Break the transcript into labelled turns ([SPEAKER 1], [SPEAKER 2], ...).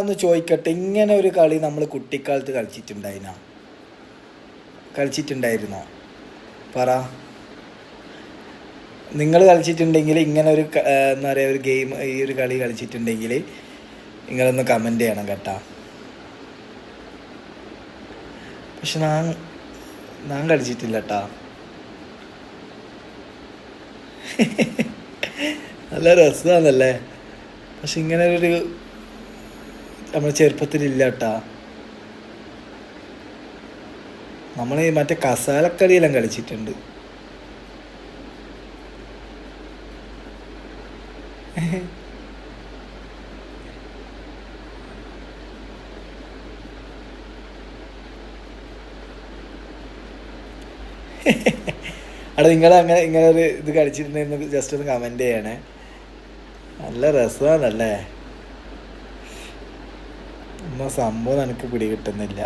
[SPEAKER 1] ഒന്ന് ചോദിക്കട്ടെ, ഇങ്ങനെ ഒരു കളി നമ്മൾ കുട്ടിക്കാലത്ത് കളിച്ചിട്ടുണ്ടായിരുന്നോ? പറ. നിങ്ങൾ കളിച്ചിട്ടുണ്ടെങ്കിൽ, ഇങ്ങനെ ഒരു എന്താ പറയുക, ഒരു ഗെയിം, ഈ ഒരു കളി കളിച്ചിട്ടുണ്ടെങ്കിൽ നിങ്ങളൊന്ന് കമൻറ്റ് ചെയ്യണം കേട്ടാ. പക്ഷെ ഞാൻ കളിച്ചിട്ടില്ല കേട്ടാ. നല്ല രസമാണല്ലേ. പക്ഷെ ഇങ്ങനെ ഒരു നമ്മുടെ ചെറുപ്പത്തിലില്ല കേട്ടാ. നമ്മൾ മറ്റേ കസാലക്കളിയെല്ലാം കളിച്ചിട്ടുണ്ട്. അവിടെ നിങ്ങൾ അങ്ങനെ ഇങ്ങനെ ഒരു ഇത് കളിച്ചിട്ടുണ്ടെന്ന് ജസ്റ്റ് ഒന്ന് കമൻറ്റ് ചെയ്യണേ. നല്ല രസമാണല്ലേ. എന്നാ സംഭവം എനിക്ക് പിടികിട്ടുന്നില്ല.